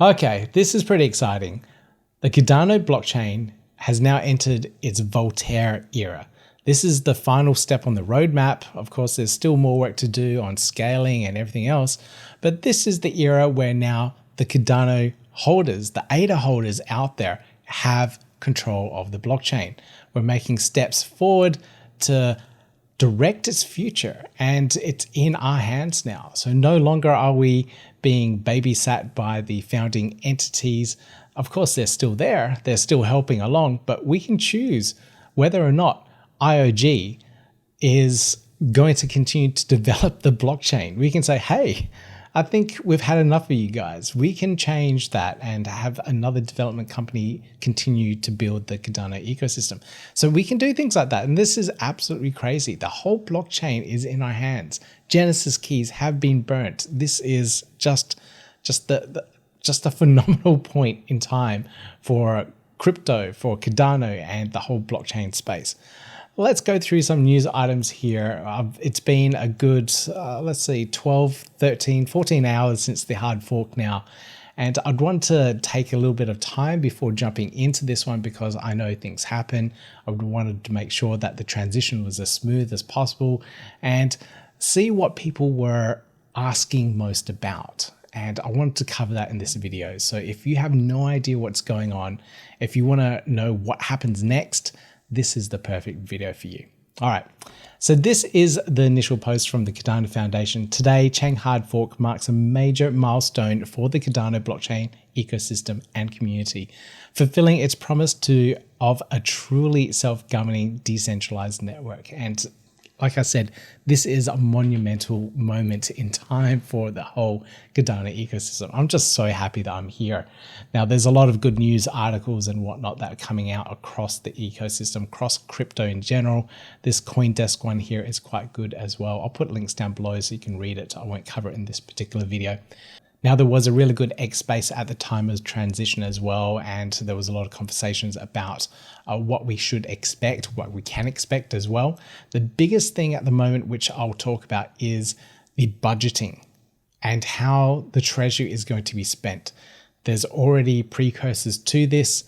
Okay, this is pretty exciting. The Cardano blockchain has now entered its Voltaire era. This is the final step on the roadmap. Of course, there's still more work to do on scaling and everything else, but this is the era where now the Cardano holders, the ADA holders out there, have control of the blockchain. We're making steps forward to direct its future, and it's in our hands now. So no longer are we being babysat by the founding entities. Of course, they're still there, they're still helping along, but we can choose whether or not IOG is going to continue to develop the blockchain. We can say, hey, I think we've had enough of you guys. We can change that and have another development company continue to build the Cardano ecosystem. So we can do things like that. And this is absolutely crazy. The whole blockchain is in our hands. Genesis keys have been burnt. This is just a phenomenal point in time for crypto, for Cardano, and the whole blockchain space. Let's go through some news items here. It's been a good, let's see, 12, 13, 14 hours since the hard fork now. And I'd want to take a little bit of time before jumping into this one because I know things happen. I wanted to make sure that the transition was as smooth as possible and see what people were asking most about. And I wanted to cover that in this video. So if you have no idea what's going on, if you want to know what happens next, this is the perfect video for you. All right, so this is the initial post from the Cardano Foundation. Today, Chang hard fork marks a major milestone for the Cardano blockchain ecosystem and community, fulfilling its promise of a truly self-governing decentralized network. And like I said, this is a monumental moment in time for the whole Cardano ecosystem. I'm just so happy that I'm here. Now, there's a lot of good news articles and whatnot that are coming out across the ecosystem, across crypto in general. This CoinDesk one here is quite good as well. I'll put links down below so you can read it. I won't cover it in this particular video. Now, there was a really good X space at the time of transition as well, and there was a lot of conversations about what we should expect, what we can expect as well. The biggest thing at the moment, which I'll talk about, is the budgeting and how the treasury is going to be spent. There's already precursors to this.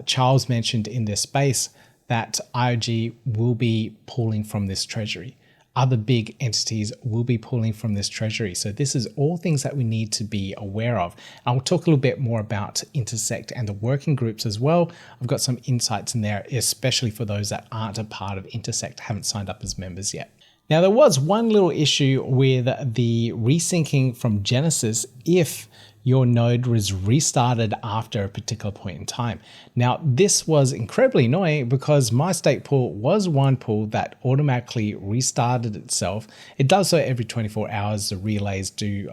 Charles mentioned in this space that IOG will be pulling from this treasury. Other big entities will be pulling from this treasury. So this is all things that we need to be aware of. I'll talk a little bit more about Intersect and the working groups as well. I've got some insights in there, especially for those that aren't a part of Intersect, haven't signed up as members yet. Now, there was one little issue with the resyncing from Genesis if your node was restarted after a particular point in time. Now, this was incredibly annoying because my stake pool was one pool that automatically restarted itself. It does so every 24 hours. The relays do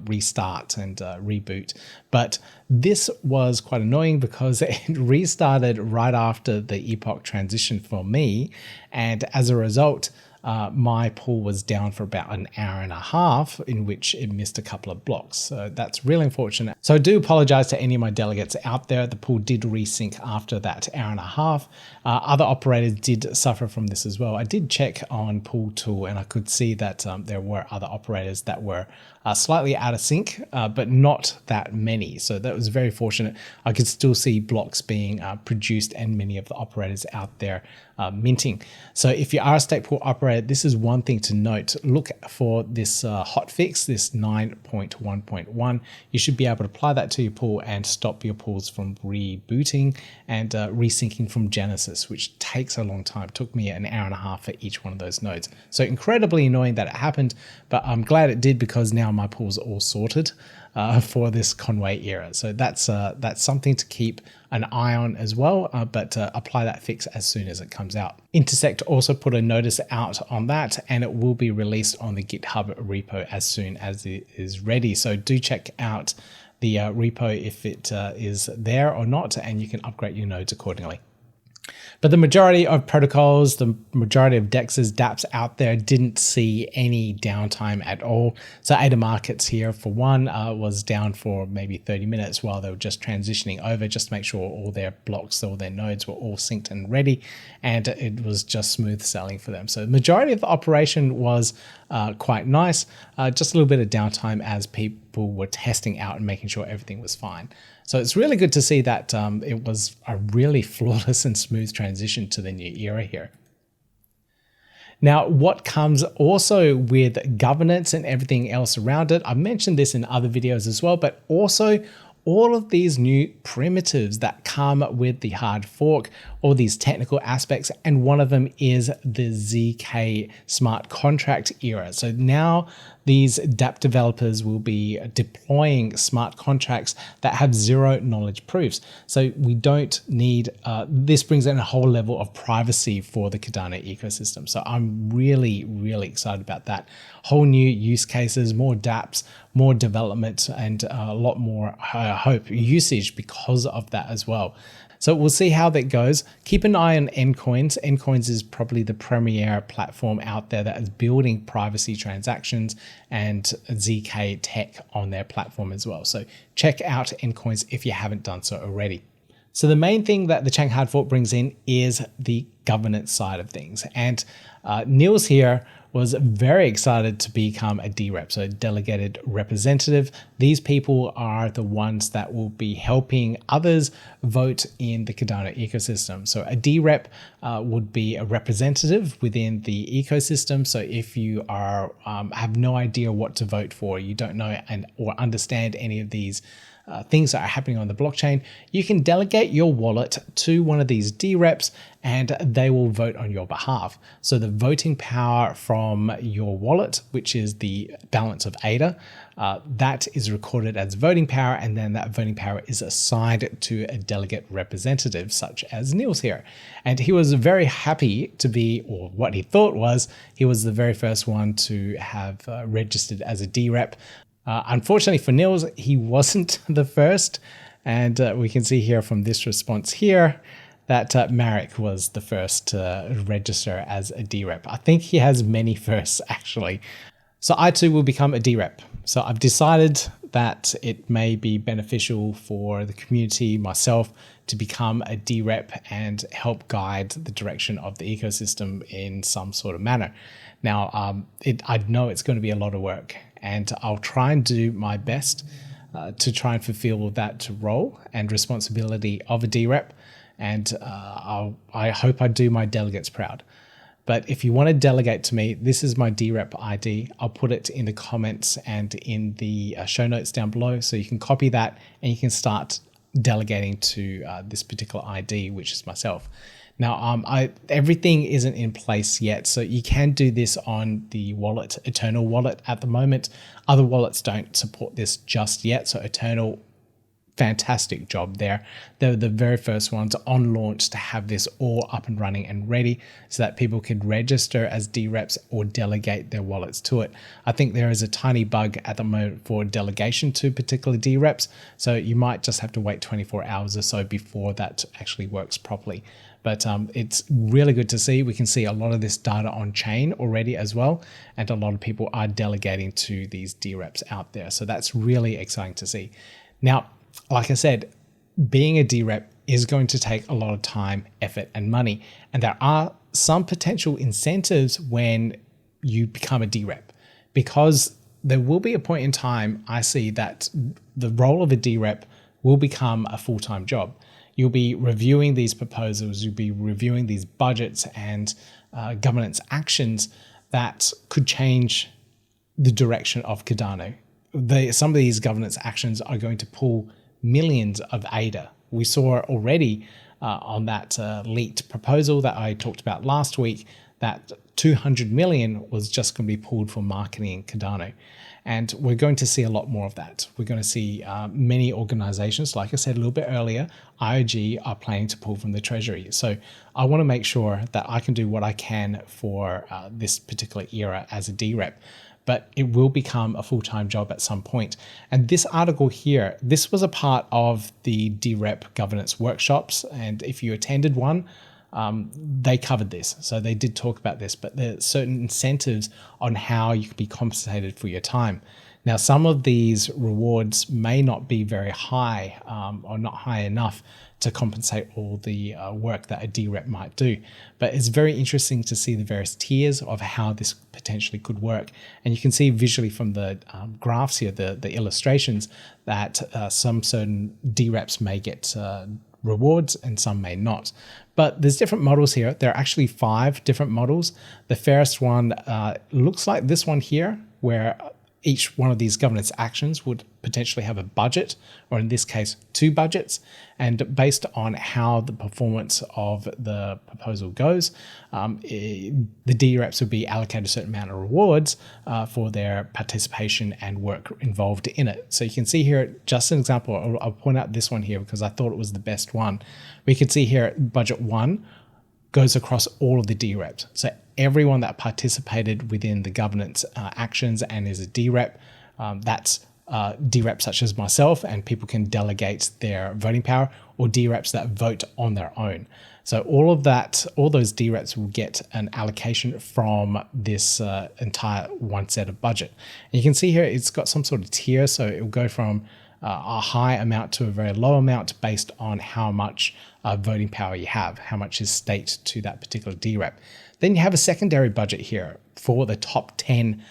restart and reboot. But this was quite annoying because it restarted right after the epoch transition for me. And as a result, my pool was down for about an hour and a half, in which it missed a couple of blocks. So that's really unfortunate. So I do apologize to any of my delegates out there. The pool did resync after that hour and a half. Other operators did suffer from this as well. I did check on Pool Tool and I could see that there were other operators that were slightly out of sync, but not that many. So that was very fortunate. I could still see blocks being produced and many of the operators out there minting. So if you are a stake pool operator, this is one thing to note. Look for this hotfix, this 9.1.1. You should be able to apply that to your pool and stop your pools from rebooting and resyncing from Genesis, which takes a long time. It took me an hour and a half for each one of those nodes. So incredibly annoying that it happened, but I'm glad it did because now my pools are all sorted for this Conway era. So that's something to keep an eye on as well, but apply that fix as soon as it comes out. Intersect also put a notice out on that, and it will be released on the GitHub repo as soon as it is ready. So do check out the repo if it is there or not, and you can upgrade your nodes accordingly. But the majority of protocols, the majority of DEXs, dApps out there didn't see any downtime at all. So ADA Markets here, for one, was down for maybe 30 minutes while they were just transitioning over, just to make sure all their blocks, all their nodes were all synced and ready. And it was just smooth sailing for them. So the majority of the operation was quite nice. Just a little bit of downtime as people were testing out and making sure everything was fine. So it's really good to see that it was a really flawless and smooth transition to the new era here. Now, what comes also with governance and everything else around it, I've mentioned this in other videos as well, but also all of these new primitives that come with the hard fork, all these technical aspects, and one of them is the ZK smart contract era. So now these dApp developers will be deploying smart contracts that have zero knowledge proofs. So we don't need, this brings in a whole level of privacy for the Cardano ecosystem. So I'm really, really excited about that. Whole new use cases, more dApps, more development, and a lot more, I hope, usage because of that as well. So we'll see how that goes. Keep an eye on Ncoins. Ncoins is probably the premier platform out there that is building privacy transactions and ZK tech on their platform as well. So check out Ncoins if you haven't done so already. So the main thing that the Chang hard fork brings in is the governance side of things. And Niels here was very excited to become a DRep, so delegated representative. These people are the ones that will be helping others vote in the Cardano ecosystem. So a DRep would be a representative within the ecosystem. So if you are have no idea what to vote for, you don't know or understand any of these things that are happening on the blockchain, you can delegate your wallet to one of these DReps and they will vote on your behalf. So the voting power from your wallet, which is the balance of ADA, that is recorded as voting power, and then that voting power is assigned to a delegate representative such as Niels here. And he was very happy to be, or what he thought was, he was the very first one to have registered as a DRep. Unfortunately for Niels, he wasn't the first, and we can see here from this response here that Marek was the first to register as a DRep. I think he has many firsts actually. So I too will become a DRep. So I've decided that it may be beneficial for the community, myself, to become a DRep and help guide the direction of the ecosystem in some sort of manner. Now, I know it's going to be a lot of work, and I'll try and do my best to try and fulfill that role and responsibility of a DRep, and I hope I do my delegates proud. But if you want to delegate to me, this is my DRep ID. I'll put it in the comments and in the show notes down below, so you can copy that and you can start delegating to this particular ID, which is myself. Now, everything isn't in place yet, so you can do this on the wallet, Eternal wallet at the moment. Other wallets don't support this just yet, so Eternal, fantastic job there. They're the very first ones on launch to have this all up and running and ready so that people could register as DReps or delegate their wallets to it. I think there is a tiny bug at the moment for delegation to particular DReps, so you might just have to wait 24 hours or so before that actually works properly. But it's really good to see. We can see a lot of this data on chain already as well, and a lot of people are delegating to these DReps out there. So that's really exciting to see. Now, like I said, being a DRep is going to take a lot of time, effort, and money. And there are some potential incentives when you become a DRep, because there will be a point in time I see that the role of a DRep will become a full-time job. You'll be reviewing these proposals, you'll be reviewing these budgets and governance actions that could change the direction of Cardano. Some of these governance actions are going to pull millions of ADA. We saw already on that leaked proposal that I talked about last week that 200 million was just going to be pulled for marketing Cardano. And we're going to see a lot more of that. We're going to see many organizations, like I said a little bit earlier, IOG are planning to pull from the treasury. So I want to make sure that I can do what I can for this particular era as a DRep, but it will become a full-time job at some point. And this article here, this was a part of the DRep governance workshops. And if you attended one, they covered this. So they did talk about this, but there's certain incentives on how you can be compensated for your time. Now, some of these rewards may not be very high or not high enough to compensate all the work that a DRep might do. But it's very interesting to see the various tiers of how this potentially could work. And you can see visually from the graphs here, the illustrations, that some certain DReps may get rewards and some may not. But there's different models here. There are actually 5 different models. The fairest one looks like this one here, where each one of these governance actions would potentially have a budget, or in this case, 2 budgets. And based on how the performance of the proposal goes, the DReps would be allocated a certain amount of rewards for their participation and work involved in it. So you can see here, just an example, I'll point out this one here because I thought it was the best one. We can see here, budget 1 goes across all of the DReps. So everyone that participated within the governance actions and is a DRep, that's DReps such as myself, and people can delegate their voting power, or DReps that vote on their own. So all of that, all those DReps will get an allocation from this entire one set of budget. And you can see here, it's got some sort of tier. So it will go from a high amount to a very low amount based on how much voting power you have, how much is staked to that particular DRep. Then you have a secondary budget here for the top 10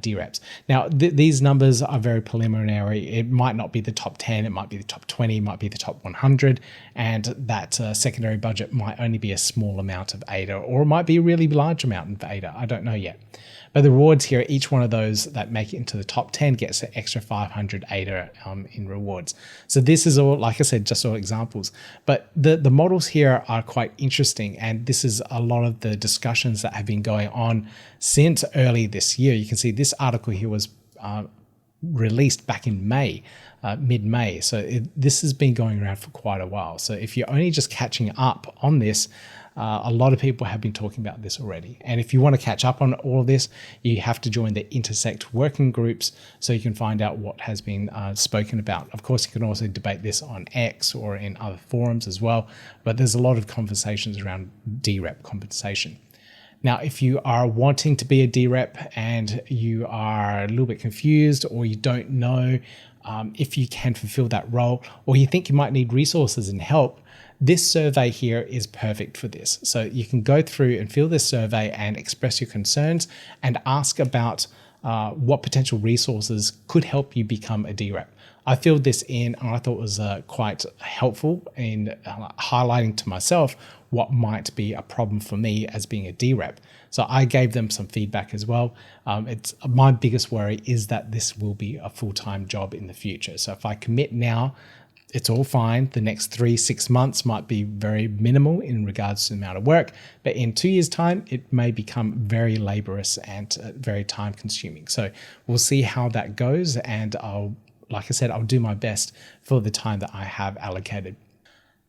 DReps. Now, these numbers are very preliminary. It might not be the top 10, it might be the top 20, it might be the top 100, and that secondary budget might only be a small amount of ADA, or it might be a really large amount of ADA. I don't know yet. But the rewards here, each one of those that make it into the top 10 gets an extra 500 ADA in rewards. So this is all, like I said, just all examples. But the models here are quite interesting. And this is a lot of the discussions that have been going on since early this year. You can see this article here was released back in May, mid-May. So this has been going around for quite a while. So if you're only just catching up on this, a lot of people have been talking about this already. And if you want to catch up on all of this, you have to join the Intersect working groups so you can find out what has been spoken about. Of course, you can also debate this on X or in other forums as well, but there's a lot of conversations around DRep compensation. Now, if you are wanting to be a DRep and you are a little bit confused, or you don't know if you can fulfill that role, or you think you might need resources and help, this survey here is perfect for this. So you can go through and fill this survey and express your concerns and ask about what potential resources could help you become a DRep. I filled this in and I thought it was quite helpful in highlighting to myself what might be a problem for me as being a DRep. So I gave them some feedback as well. It's my biggest worry is that this will be a full-time job in the future. So if I commit now, it's all fine. The next 3-6 months might be very minimal in regards to the amount of work, but in 2 years' time, it may become very laborious and very time consuming. So we'll see how that goes. And like I said, I'll do my best for the time that I have allocated.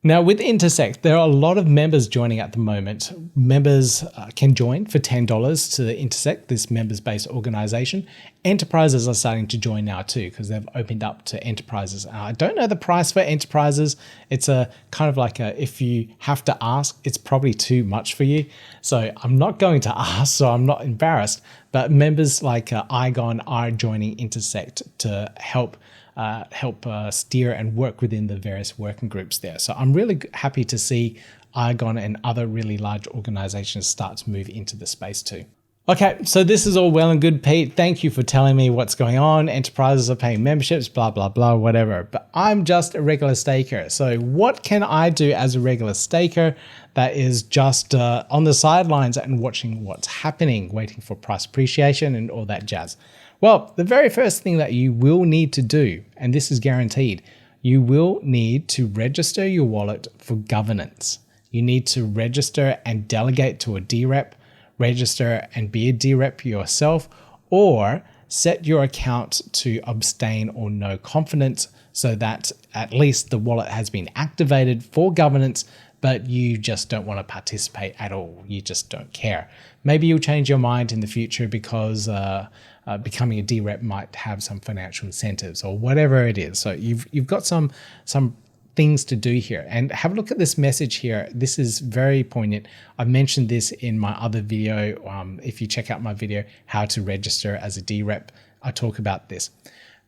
Now with Intersect, there are a lot of members joining at the moment. Members can join for $10 to the Intersect, this members-based organization. Enterprises are starting to join now too, because they've opened up to enterprises. I don't know the price for enterprises. It's a kind of like if you have to ask, it's probably too much for you. So I'm not going to ask, so I'm not embarrassed. But members like Igon are joining Intersect to help steer and work within the various working groups there. So I'm really happy to see Igon and other really large organizations start to move into the space too. Okay, so this is all well and good, Pete. Thank you for telling me what's going on. Enterprises are paying memberships, blah, blah, blah, whatever. But I'm just a regular staker. So what can I do as a regular staker that is just on the sidelines and watching what's happening, waiting for price appreciation and all that jazz? Well, the very first thing that you will need to do, and this is guaranteed, you will need to register your wallet for governance. You need to register and delegate to a DRep, register and be a DRep yourself, or set your account to abstain or no confidence so that at least the wallet has been activated for governance, but you just don't want to participate at all. You just don't care. Maybe you'll change your mind in the future because becoming a DRep might have some financial incentives or whatever it is. So you've got some things to do here. And have a look at this message here. This is very poignant. I mentioned this in my other video. If you check out my video, how to register as a DRep, I talk about this.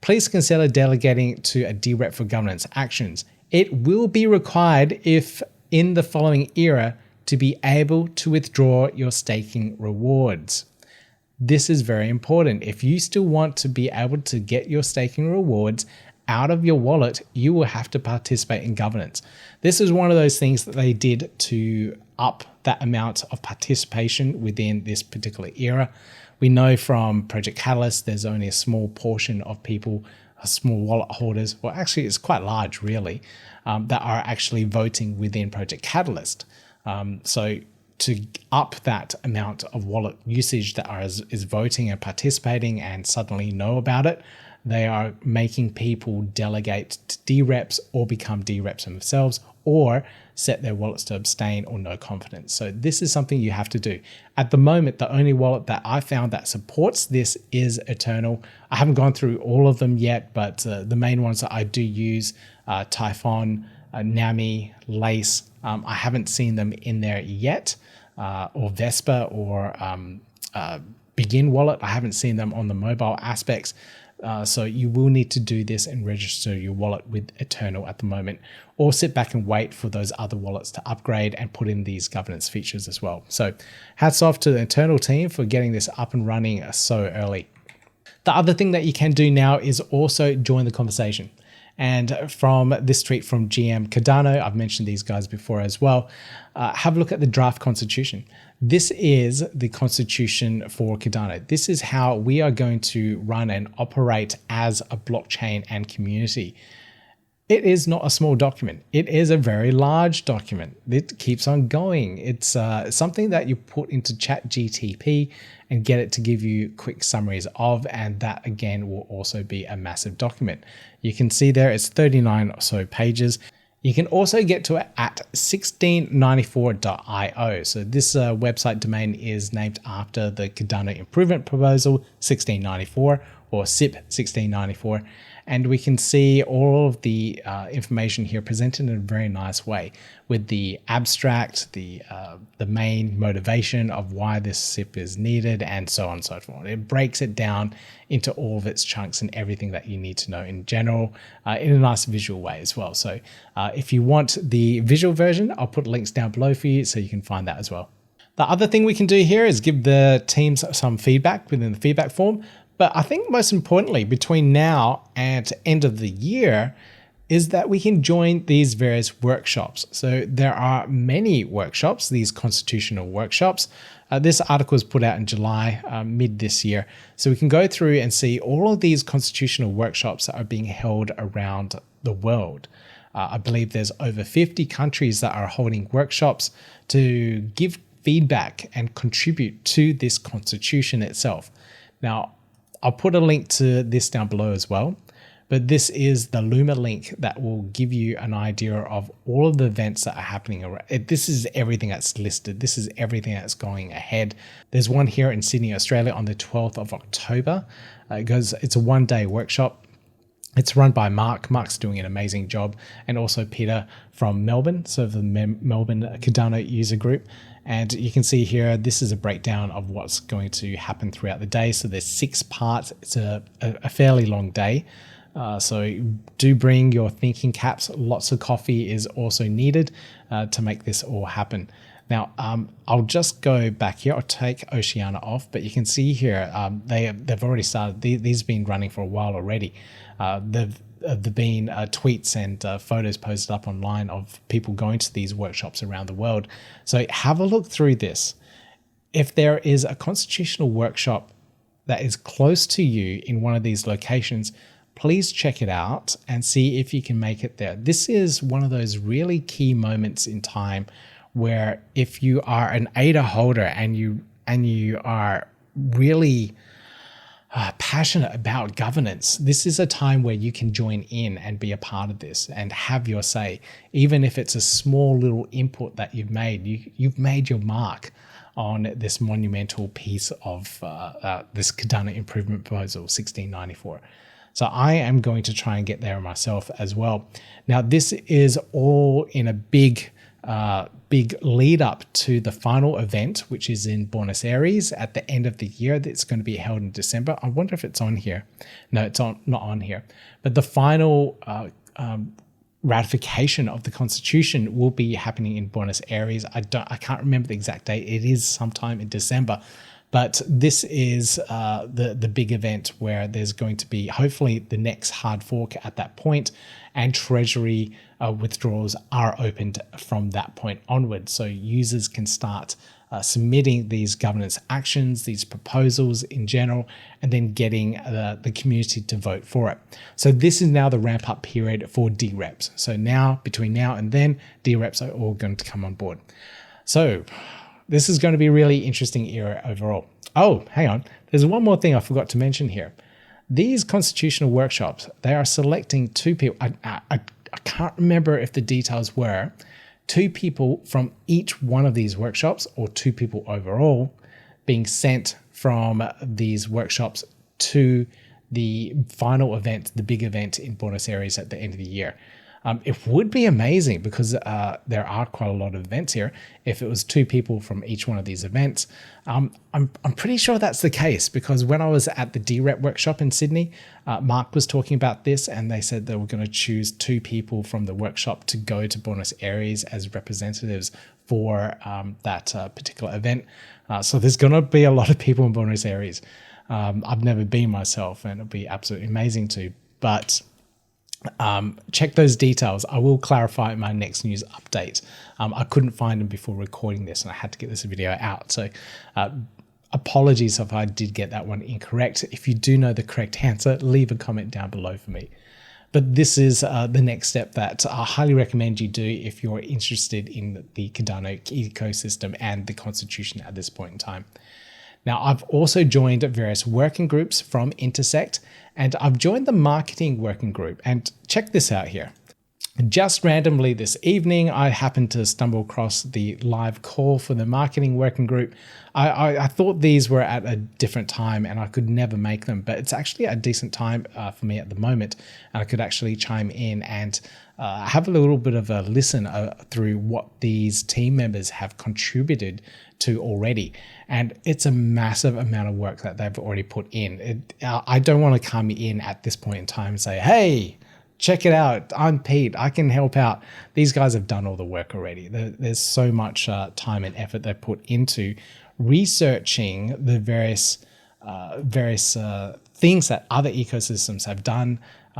Please consider delegating to a DRep for governance actions. It will be required if in the following era to be able to withdraw your staking rewards. This is very important. If you still want to be able to get your staking rewards out of your wallet, you will have to participate in governance. This is one of those things that they did to up that amount of participation within this particular era. We know from Project Catalyst, there's only a small portion of people, small wallet holders, well, actually it's quite large really, that are actually voting within Project Catalyst. So to up that amount of wallet usage that is voting and participating and suddenly know about it, they are making people delegate to DReps or become DReps themselves or set their wallets to abstain or no confidence. So this is something you have to do. At the moment, the only wallet that I found that supports this is Eternal. I haven't gone through all of them yet, but the main ones that I do use, Typhon, Nami, Lace, I haven't seen them in there yet, or Vespa or Begin Wallet. I haven't seen them on the mobile aspects. So you will need to do this and register your wallet with Eternal at the moment, or sit back and wait for those other wallets to upgrade and put in these governance features as well. So hats off to the Eternal team for getting this up and running so early. The other thing that you can do now is also join the conversation. And from this tweet from GM Cardano, I've mentioned these guys before as well, have a look at the draft constitution. This is the constitution for Cardano. This is how we are going to run and operate as a blockchain and community. It is not a small document. It is a very large document. It keeps on going. It's something that you put into ChatGTP and get it to give you quick summaries of, and that again will also be a massive document. You can see there it's 39 or so pages. You can also get to it at 1694.io. So this website domain is named after the Cardano Improvement Proposal 1694 or SIP 1694. And we can see all of the information here presented in a very nice way with the abstract, the main motivation of why this SIP is needed, and so on and so forth. It breaks it down into all of its chunks and everything that you need to know in general in a nice visual way as well. So if you want the visual version, I'll put links down below for you so you can find that as well. The other thing we can do here is give the teams some feedback within the feedback form. But I think most importantly, between now and end of the year, is that we can join these various workshops. So there are many workshops, these constitutional workshops. This article was put out in July, mid this year. So we can go through and see all of these constitutional workshops that are being held around the world. I believe there's over 50 countries that are holding workshops to give feedback and contribute to this constitution itself. Now, I'll put a link to this down below as well, but this is the Luma link that will give you an idea of all of the events that are happening around. This is everything that's listed. This is everything that's going ahead. There's one here in Sydney, Australia on the 12th of October. It's a one-day workshop. It's run by Mark. Mark's doing an amazing job, and also Peter from Melbourne, so the Melbourne Cardano user group. And you can see here, this is a breakdown of what's going to happen throughout the day. So there's 6 parts. It's a fairly long day. So do bring your thinking caps. Lots of coffee is also needed to make this all happen. Now, I'll just go back here. I'll take Oceania off, but you can see here, they've already started. These have been running for a while already. There've been tweets and photos posted up online of people going to these workshops around the world. So have a look through this. If there is a constitutional workshop that is close to you in one of these locations, please check it out and see if you can make it there. This is one of those really key moments in time where if you are an ADA holder and you are really passionate about governance, this is a time where you can join in and be a part of this and have your say. Even if it's a small little input that you've made, you've made your mark on this monumental piece of this Cardano Improvement Proposal 1694. So I am going to try and get there myself as well. Now, this is all in a big lead up to the final event, which is in Buenos Aries at the end of the year. That's going to be held in December. I wonder if it's on here. No, it's not on here. But the final ratification of the Constitution will be happening in Buenos Aires. I can't remember the exact date. It is sometime in December. But this is the big event where there's going to be hopefully the next hard fork at that point, and Treasury withdrawals are opened from that point onward. So users can start submitting these governance actions, these proposals in general, and then getting the community to vote for it. So this is now the ramp up period for DReps. So now, between now and then, DReps are all going to come on board. So this is going to be a really interesting era overall. Oh, hang on. There's one more thing I forgot to mention here. These constitutional workshops, they are selecting 2 people. I can't remember if the details were 2 people from each one of these workshops, or 2 people overall being sent from these workshops to the final event, the big event in Buenos Aires at the end of the year. It would be amazing, because there are quite a lot of events here, if it was 2 people from each one of these events. I'm pretty sure that's the case, because when I was at the DRep workshop in Sydney, Mark was talking about this, and they said they were going to choose 2 people from the workshop to go to Buenos Aires as representatives for that particular event. So there's going to be a lot of people in Buenos Aires. I've never been myself, and it'll be absolutely amazing to, but check those details. I will clarify in my next news update. I couldn't find them before recording this, and I had to get this video out. So apologies if I did get that one incorrect. If you do know the correct answer, leave a comment down below for me. But this is the next step that I highly recommend you do if you're interested in the Cardano ecosystem and the Constitution at this point in time. Now, I've also joined various working groups from Intersect, and I've joined the marketing working group. And check this out here. Just randomly this evening, I happened to stumble across the live call for the marketing working group. I thought these were at a different time and I could never make them, but it's actually a decent time for me at the moment. And I could actually chime in and have a little bit of a listen through what these team members have contributed to already. And it's a massive amount of work that they've already put in. I don't want to come in at this point in time and say, hey, check it out, I'm Pete, I can help out. These guys have done all the work already. There's so much time and effort they've put into researching the various things that other ecosystems have done,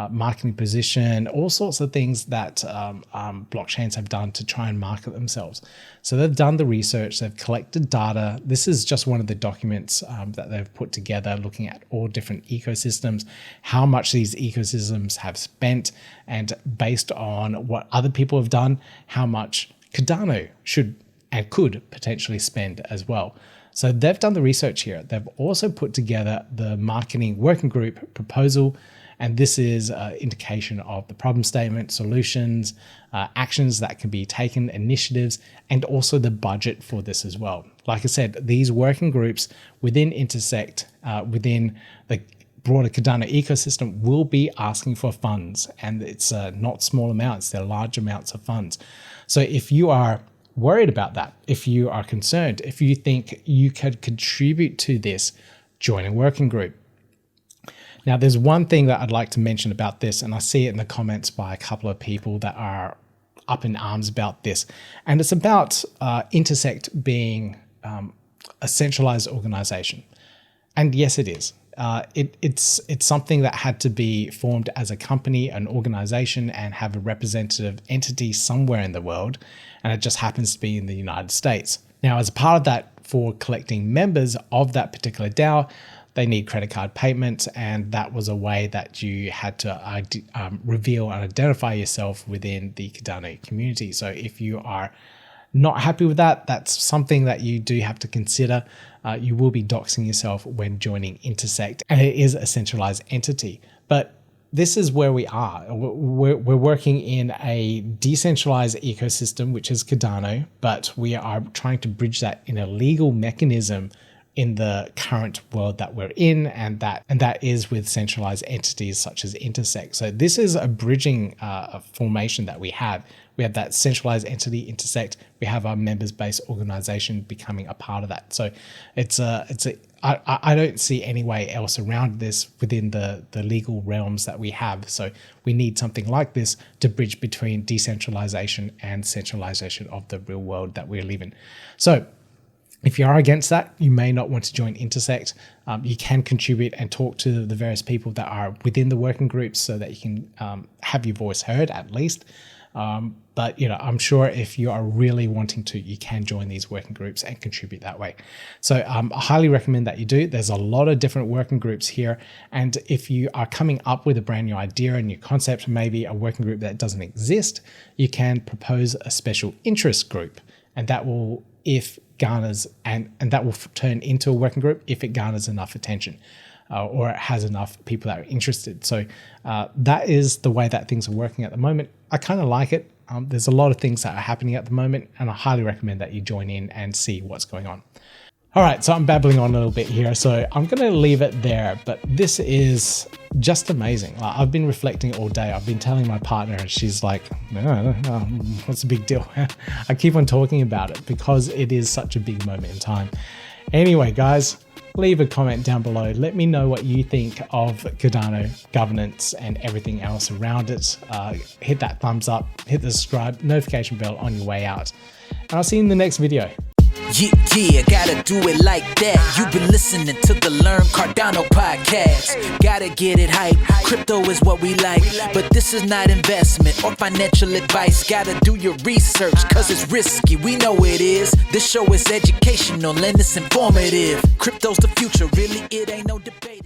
marketing position, all sorts of things that blockchains have done to try and market themselves. So they've done the research, they've collected data. This is just one of the documents that they've put together, looking at all different ecosystems, how much these ecosystems have spent, and based on what other people have done, how much Cardano should and could potentially spend as well. So they've done the research here. They've also put together the marketing working group proposal, and this is an indication of the problem statement, solutions, actions that can be taken, initiatives, and also the budget for this as well. Like I said, these working groups within Intersect, within the broader Cardano ecosystem, will be asking for funds, and it's not small amounts, they're large amounts of funds. So if you are worried about that, if you are concerned, if you think you could contribute to this, join a working group. Now, there's one thing that I'd like to mention about this, and I see it in the comments by a couple of people that are up in arms about this, and it's about Intersect being a centralized organization. And yes, it is. It's something that had to be formed as a company, an organization, and have a representative entity somewhere in the world, and it just happens to be in the United States. Now, as a part of that, for collecting members of that particular DAO, they need credit card payments, and that was a way that you had to reveal and identify yourself within the Cardano community. So if you are not happy with that, that's something that you do have to consider. You will be doxing yourself when joining Intersect, and it is a centralized entity. But this is where we are. We're working in a decentralized ecosystem, which is Cardano, but we are trying to bridge that in a legal mechanism in the current world that we're in, and that is with centralized entities such as Intersect. So this is a bridging formation that we have. We have that centralized entity Intersect. We have our members-based organization becoming a part of that. So I don't see any way else around this within the legal realms that we have. So we need something like this to bridge between decentralization and centralization of the real world that we live in. So if you are against that, you may not want to join Intersect. You can contribute and talk to the various people that are within the working groups so that you can have your voice heard at least. But I'm sure if you are really wanting to, you can join these working groups and contribute that way. So I highly recommend that you do. There's a lot of different working groups here. And if you are coming up with a brand new idea, a new concept, maybe a working group that doesn't exist, you can propose a special interest group, and that will, if garners, and that will turn into a working group if it garners enough attention. Or it has enough people that are interested. So that is the way that things are working at the moment. I kind of like it. There's a lot of things that are happening at the moment, and I highly recommend that you join in and see what's going on. All right, so I'm babbling on a little bit here, so I'm going to leave it there, but this is just amazing. I've been reflecting all day. I've been telling my partner, and she's like, what's the big deal? I keep on talking about it because it is such a big moment in time. Anyway, guys, leave a comment down below. Let me know what you think of Cardano governance and everything else around it. Hit that thumbs up, hit the subscribe, notification bell on your way out. And I'll see you in the next video. Yeah, gotta do it like that. You've been listening to the Learn Cardano podcast. Gotta get it hype. Crypto is what we like, but this is not investment or financial advice. Gotta do your research, cause it's risky. We know it is. This show is educational and it's informative. Crypto's the future, really, it ain't no debate.